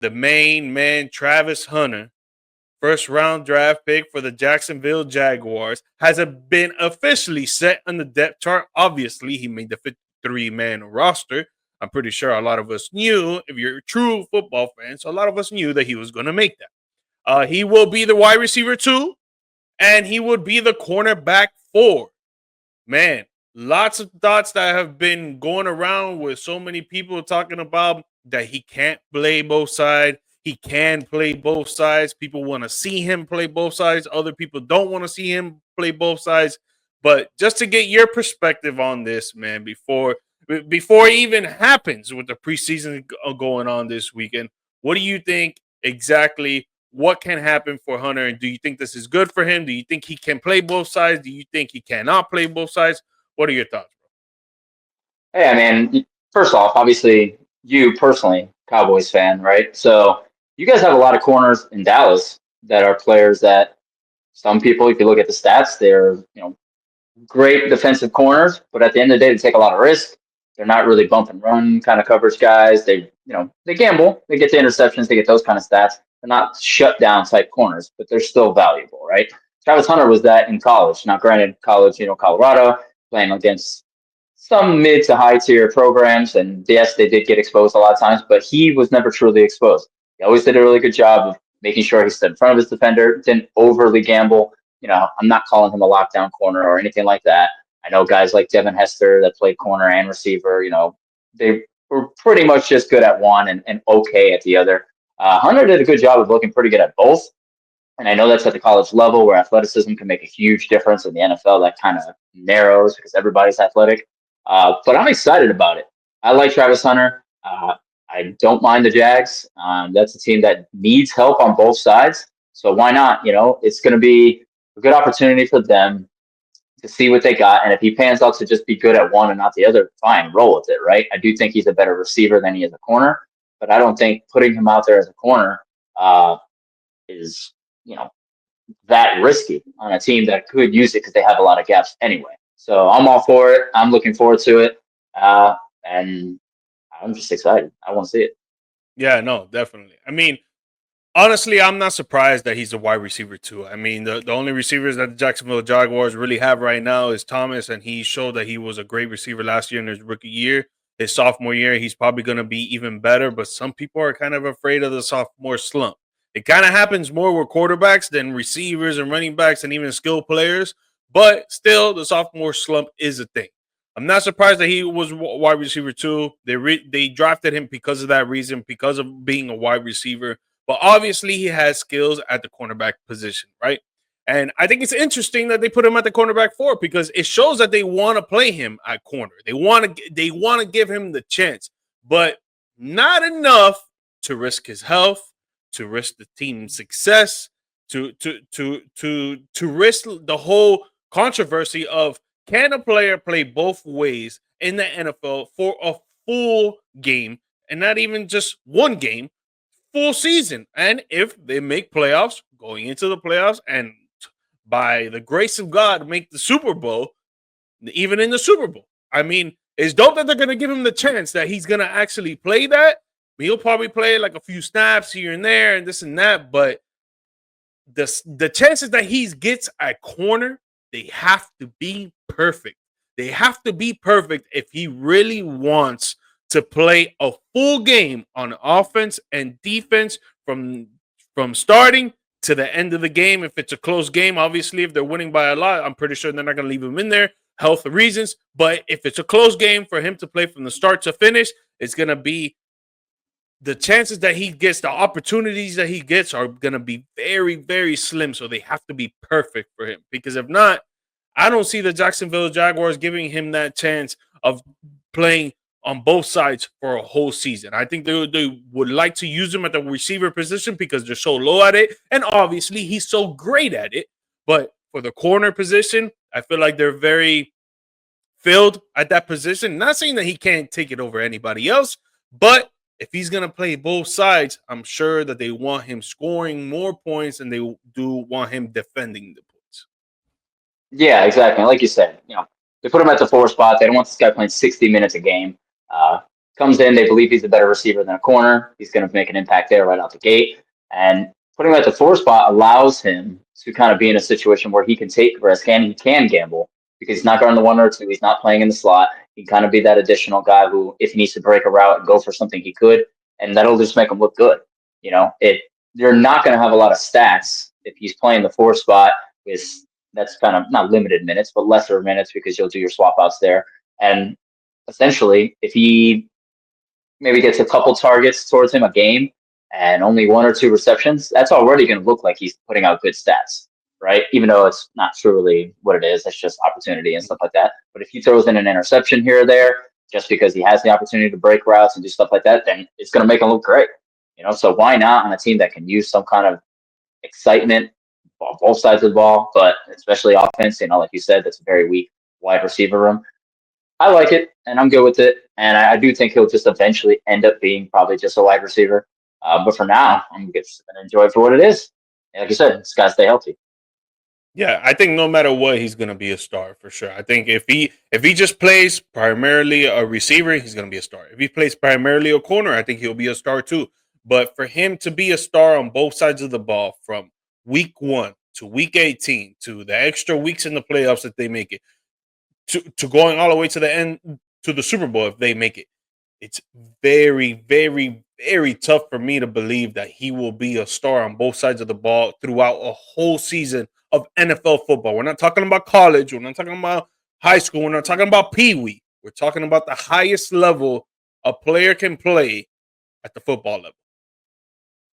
the main man, Travis Hunter, first round draft pick for the Jacksonville Jaguars, has been officially set on the depth chart. Obviously, he made the 53-man roster. I'm pretty sure a lot of us knew, if you're a true football fan, so a lot of us knew that he was going to make that. He will be the wide receiver 2, and he would be the cornerback 4. Man, lots of thoughts that have been going around with so many people talking about that he can't play both sides. He can play both sides. People want to see him play both sides. Other people don't want to see him play both sides. But just to get your perspective on this, man, before it even happens with the preseason going on this weekend, what do you think exactly what can happen for Hunter? And do you think this is good for him? Do you think he can play both sides? Do you think he cannot play both sides? What are your thoughts, Hey, I mean, first off, obviously, you personally, Cowboys fan, right? So you guys have a lot of corners in Dallas that are players that some people, if you look at the stats, they're great defensive corners, but at the end of the day, they take a lot of risk. They're not really bump and run kind of coverage guys. They gamble. They get the interceptions. They get those kind of stats. They're not shut down type corners, but they're still valuable, right? Travis Hunter was that in college. Now, granted, college, Colorado, playing against some mid to high tier programs, and yes, they did get exposed a lot of times, but he was never truly exposed. He always did a really good job of making sure he stood in front of his defender, didn't overly gamble. I'm not calling him a lockdown corner or anything like that. I know guys like Devin Hester that played corner and receiver, they were pretty much just good at one and okay at the other. Hunter did a good job of looking pretty good at both. And I know that's at the college level where athleticism can make a huge difference. In the NFL, that kind of narrows because everybody's athletic. But I'm excited about it. I like Travis Hunter. I don't mind the Jags. That's a team that needs help on both sides. So why not? It's going to be a good opportunity for them to see what they got. And if he pans out to just be good at one and not the other, fine, roll with it, right? I do think he's a better receiver than he is a corner, but I don't think putting him out there as a corner is, that risky on a team that could use it because they have a lot of gaps anyway. So I'm all for it. I'm looking forward to it. And I'm just excited. I want to see it. Yeah, no, definitely. I mean, honestly, I'm not surprised that he's a wide receiver too. I mean, the only receivers that the Jacksonville Jaguars really have right now is Thomas, and he showed that he was a great receiver last year in his rookie year. His sophomore year, he's probably going to be even better, but some people are kind of afraid of the sophomore slump. It kind of happens more with quarterbacks than receivers and running backs and even skill players, but still, the sophomore slump is a thing. I'm not surprised that he was wide receiver too. They drafted him because of that reason, because of being a wide receiver. But obviously, he has skills at the cornerback position, right? And I think it's interesting that they put him at the cornerback 4 because it shows that they want to play him at corner. They want to give him the chance, but not enough to risk his health, to risk the team's success, to risk the whole controversy of can a player play both ways in the NFL for a full game and not even just one game, full season. And if they make playoffs, going into the playoffs, and by the grace of God, make the Super Bowl, even in the Super Bowl. I mean, it's dope that they're going to give him the chance that he's going to actually play that. He'll probably play like a few snaps here and there and this and that, but the chances that he gets at corner, they have to be perfect. They have to be perfect if he really wants to play a full game on offense and defense from starting to the end of the game. If it's a close game, obviously, if they're winning by a lot, I'm pretty sure they're not going to leave him in there, health reasons. But if it's a close game for him to play from the start to finish, it's going to be the chances that he gets, the opportunities that he gets are going to be very, very slim. So they have to be perfect for him. Because if not, I don't see the Jacksonville Jaguars giving him that chance of playing on both sides for a whole season. I think they would like to use him at the receiver position because they're so low at it. And obviously, he's so great at it. But for the corner position, I feel like they're very filled at that position. Not saying that he can't take it over anybody else, but if he's going to play both sides, I'm sure that they want him scoring more points than they do want him defending the points. Yeah, exactly. Like you said, they put him at the 4 spot. They don't want this guy playing 60 minutes a game. comes in, they believe he's a better receiver than a corner. He's going to make an impact there right out the gate. And putting him at the 4 spot allows him to kind of be in a situation where he can take risk and he can gamble because he's not guarding the 1 or 2. He's not playing in the slot. He can kind of be that additional guy who, if he needs to break a route and go for something, he could. And that'll just make him look good. You're not going to have a lot of stats if he's playing the 4 spot. That's kind of not limited minutes, but lesser minutes because you'll do your swap outs there. And essentially, if he maybe gets a couple targets towards him a game and only 1 or 2 receptions, that's already going to look like he's putting out good stats, right? Even though it's not truly what it is, it's just opportunity and stuff like that. But if he throws in an interception here or there, just because he has the opportunity to break routes and do stuff like that, then it's going to make him look great. So why not on a team that can use some kind of excitement on both sides of the ball, but especially offense, like you said, that's a very weak wide receiver room. I like it, and I'm good with it. And I do think he'll just eventually end up being probably just a wide receiver. But for now, I'm just going to enjoy it for what it is. And like you said, just got to stay healthy. Yeah, I think no matter what, he's gonna be a star for sure. I think if he just plays primarily a receiver, he's gonna be a star. If he plays primarily a corner, I think he'll be a star too. But for him to be a star on both sides of the ball, from week 1 to week 18 to the extra weeks in the playoffs that they make it, to going all the way to the end to the Super Bowl if they make it, it's very, very, very tough for me to believe that he will be a star on both sides of the ball throughout a whole season of NFL football. We're not talking about college. We're not talking about high school. We're not talking about Pee Wee. We're talking about the highest level a player can play at the football level.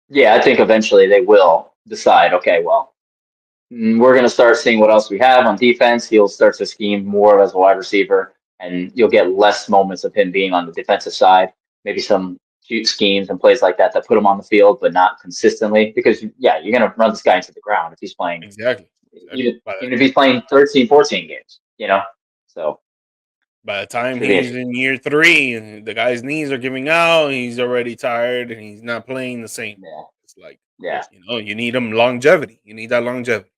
Yeah, I think eventually they will decide, okay, well, we're going to start seeing what else we have on defense. He'll start to scheme more as a wide receiver, and you'll get less moments of him being on the defensive side. Maybe some cute schemes and plays like that put him on the field, but not consistently. Because, yeah, you're going to run this guy into the ground if he's playing, Exactly. even if he's playing 13, 14 games. So By the time should be he's interesting. in year 3 and the guy's knees are giving out, he's already tired and he's not playing the same. Yeah, It's like, yeah. you need him longevity. You need that longevity.